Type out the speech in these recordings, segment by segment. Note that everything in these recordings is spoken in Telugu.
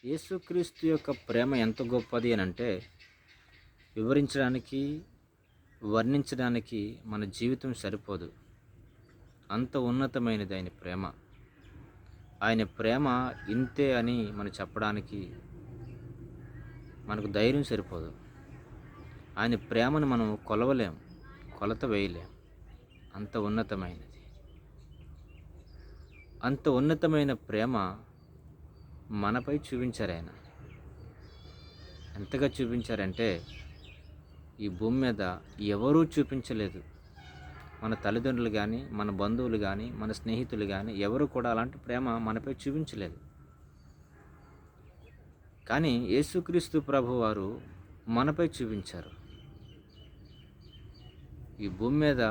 యేసుక్రీస్తు యొక్క ప్రేమ ఎంత గొప్పది అని అంటే వివరించడానికి, వర్ణించడానికి మన జీవితం సరిపోదు. అంత ఉన్నతమైనది ఆయన ప్రేమ. ఆయన ప్రేమ ఇంతే అని మనం చెప్పడానికి మనకు ధైర్యం సరిపోదు. ఆయన ప్రేమను మనం కొలవలేం, కొలత వేయలేం. అంత ఉన్నతమైనది. అంత ఉన్నతమైన ప్రేమ మనపై చూపించారు ఆయన. ఎంతగా చూపించారంటే ఈ భూమి మీద ఎవరూ చూపించలేదు. మన తల్లిదండ్రులు కానీ, మన బంధువులు కానీ, మన స్నేహితులు కానీ ఎవరు కూడా అలాంటి ప్రేమ మనపై చూపించలేదు. కానీ యేసుక్రీస్తు ప్రభువారు మనపై చూపించారు. ఈ భూమి మీద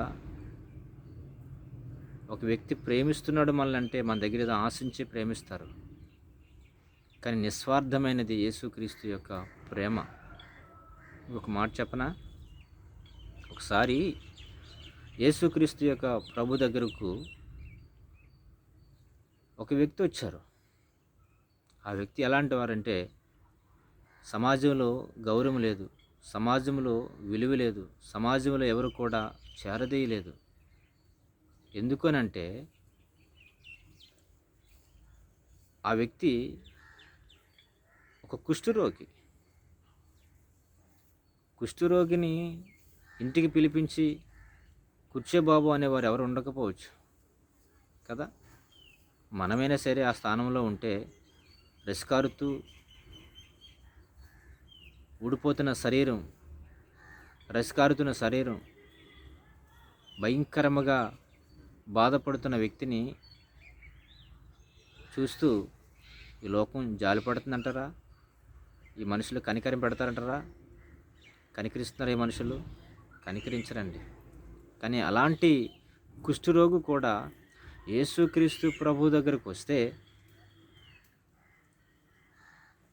ఒక వ్యక్తి ప్రేమిస్తున్నాడు మనల్ని అంటే మన దగ్గర ఏదో ఆశించి ప్రేమిస్తారు. కానీ నిస్వార్థమైనది యేసుక్రీస్తు యొక్క ప్రేమ. ఒక మాట చెప్పనా? ఒకసారి యేసుక్రీస్తు యొక్క ప్రభు దగ్గరకు ఒక వ్యక్తి వచ్చారు. ఆ వ్యక్తి ఎలాంటి వారంటే సమాజంలో గౌరవం లేదు, సమాజంలో విలువ లేదు, సమాజంలో ఎవరు కూడా చేరదీయలేదు. ఎందుకనంటే ఆ వ్యక్తి ఒక కుష్ఠరోగి. కుష్ఠరోగిని ఇంటికి పిలిపించి కూర్చో బాబు అనేవారు ఎవరు ఉండకపోవచ్చు కదా. మనమైనా సరే ఆ స్థానంలో ఉంటే రెస్కారుతూ ఊడిపోతున్న శరీరం, రెస్కారుతున్న శరీరం, భయంకరముగా బాధపడుతున్న వ్యక్తిని చూస్తూ ఈ లోకం జాలిపడుతుందంటారా? ఈ మనుషులు కనికరం పెడతారంటారా? కనికరిస్తున్నారు ఈ మనుషులు? కనికరించరండి. కానీ అలాంటి కుష్ఠరోగి కూడా యేసుక్రీస్తు ప్రభు దగ్గరకు వస్తే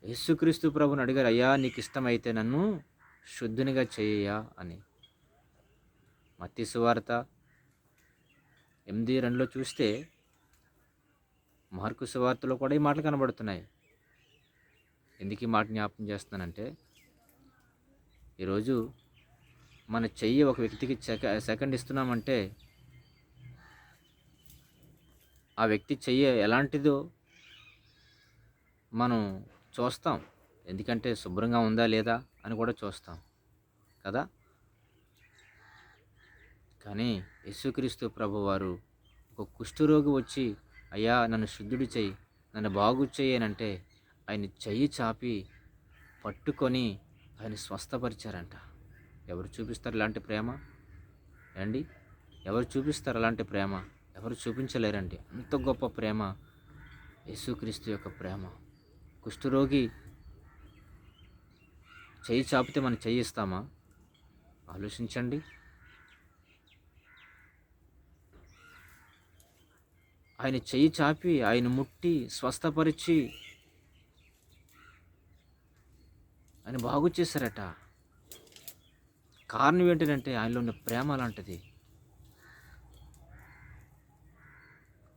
యేసుక్రీస్తు ప్రభుని అడిగారు, అయ్యా నీకు ఇష్టమైతే నన్ను శుద్ధునిగా చేయ్యా అని. మత్తయి సువార్త 8:2 చూస్తే మార్కు సువార్తలో కూడా ఈ మాటలు కనబడుతున్నాయి. ఎందుకు ఈ మాట జ్ఞాపకం చేస్తున్నానంటే ఈరోజు మన చెయ్యి ఒక వ్యక్తికి సెకండ్ ఇస్తున్నామంటే ఆ వ్యక్తి చెయ్యి ఎలాంటిదో మనం చూస్తాం. ఎందుకంటే శుభ్రంగా ఉందా లేదా అని కూడా చూస్తాం కదా. కానీ యేసుక్రీస్తు ప్రభువారు ఒక కుష్ఠరోగి వచ్చి అయ్యా నన్ను శుద్ధుడి చెయ్యి, నన్ను బాగు చెయ్యి అని అంటే ఆయన చెయ్యి చాపి పట్టుకొని ఆయన స్వస్థపరిచారంట. ఎవరు చూపిస్తారు ఇలాంటి ప్రేమ అండి? ఎవరు చూపిస్తారు అలాంటి ప్రేమ? ఎవరు చూపించలేరండి. అంత గొప్ప ప్రేమ యేసుక్రీస్తు యొక్క ప్రేమ. కుష్ఠరోగి చెయ్యి చాపితే మనం చెయ్యి ఇస్తామా? ఆలోచించండి. ఆయన చెయ్యి చాపి ఆయన ముట్టి స్వస్థపరిచి ఆయన బాగు చేశారట. కారణం ఏంటంటే ఆయనలో ఉన్న ప్రేమ అలాంటిది.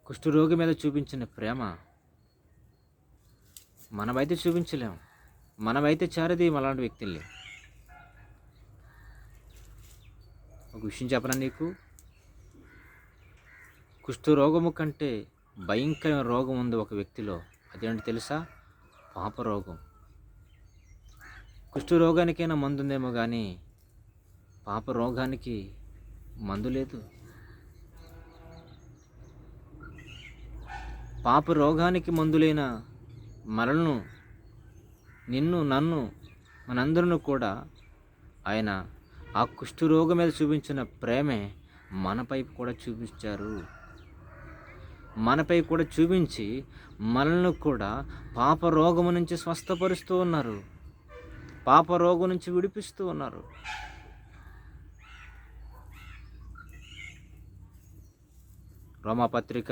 కుష్ఠరోగి మీద చూపించిన ప్రేమ మనమైతే చూపించలేము, మనమైతే చేరదీయం అలాంటి వ్యక్తుల్ని. ఒక విషయం చెప్పనా నీకు? కుష్ఠరోగము కంటే భయంకరమైన రోగం ఉంది ఒక వ్యక్తిలో. అదేంటి తెలుసా? పాపరోగం. కుష్ఠరోగానికైనా మందు ఉందేమో కానీ పాపరోగానికి మందు లేదు. పాపరోగానికి మందులైన మనలను, నిన్ను, నన్ను, మనందరిని కూడా ఆయన ఆ కుష్ఠరోగం మీద చూపించిన ప్రేమే మనపై కూడా చూపించారు. మనపై కూడా చూపించి మనల్ని కూడా పాపరోగము నుంచి స్వస్థపరుస్తూ ఉన్నారు, పాపరోగం నుంచి విడిపిస్తూ ఉన్నారు. రోమాపత్రిక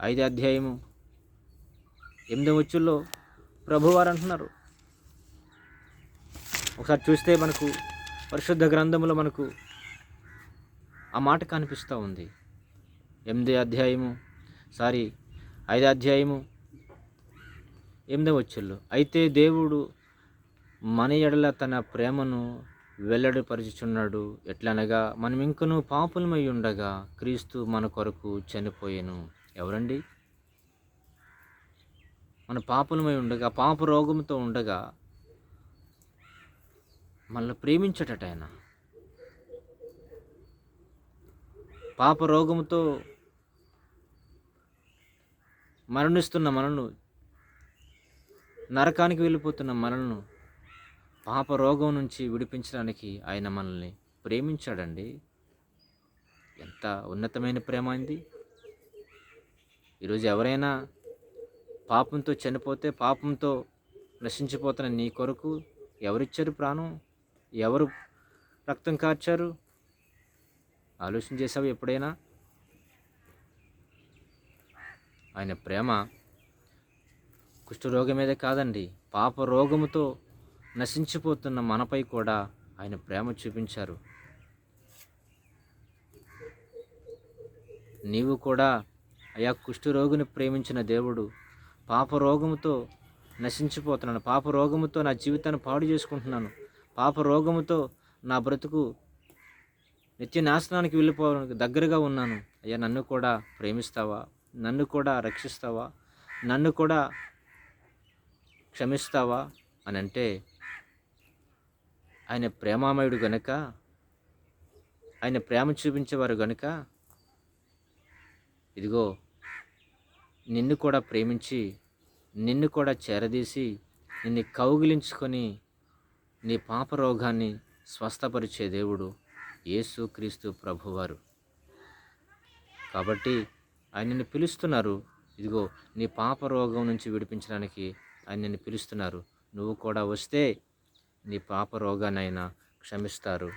5:8 ప్రభువారు అంటున్నారు. ఒకసారి చూస్తే మనకు పరిశుద్ధ గ్రంథంలో మనకు ఆ మాట కనిపిస్తూ ఉంది. 5 అధ్యాయము 8వ వచనంలో, అయితే దేవుడు మన ఎడల తన ప్రేమను వెల్లడిపరుచుచున్నాడు. ఎట్లనగా మనమింకను పాపులమై ఉండగా క్రీస్తు మన కొరకు చనిపోయెను. ఎవరండి? మన పాపులమై ఉండగా, పాప రోగంతో ఉండగా మనల్ని ప్రేమించటట ఆయన. పాప రోగంతో మరణిస్తున్న మనల్ని, నరకానికి వెళ్ళిపోతున్న మనల్ని పాప రోగం నుంచి విడిపించడానికి ఆయన మనల్ని ప్రేమించాడండి. ఎంత ఉన్నతమైన ప్రేమ అయింది. ఈరోజు ఎవరైనా పాపంతో చనిపోతే, పాపంతో నశించిపోతున్న నీ కొరకు ఎవరిచ్చారు ప్రాణం? ఎవరు రక్తం కార్చారు? ఆలోచన చేసావు ఎప్పుడైనా? ఆయన ప్రేమ కుష్ఠరోగం మీదే కాదండి, పాప రోగముతో నశించిపోతున్న మనపై కూడా ఆయన ప్రేమ చూపించారు. నీవు కూడా అయా కుష్ఠరోగిని ప్రేమించిన దేవుడు, పాప రోగముతో నశించిపోతున్నాను, పాప రోగముతో నా జీవితాన్ని పాడు చేసుకుంటున్నాను, పాప రోగముతో నా బ్రతుకు నిత్య నాశనానికి వెళ్ళిపోవడానికి దగ్గరగా ఉన్నాను, అయ్యా నన్ను కూడా ప్రేమిస్తావా? నన్ను కూడా రక్షిస్తావా? నన్ను కూడా క్షమిస్తావా అని అంటే, ఆయన ప్రేమామయుడు గనుక, ఆయన ప్రేమ చూపించేవారు గనుక, ఇదిగో నిన్ను కూడా ప్రేమించి, నిన్ను కూడా చేరదీసి, నిన్ను కౌగిలించుకొని నీ పాప రోగాన్ని స్వస్థపరిచే దేవుడు యేసుక్రీస్తు ప్రభువారు. కాబట్టి ఆయన నిన్ను పిలుస్తున్నారు. ఇదిగో నీ పాప రోగం నుంచి విడిపించడానికి ఆయన నిన్ను పిలుస్తున్నారు. నువ్వు కూడా వస్తే నీ పాప రోగాన్నైనా క్షమిస్తారు.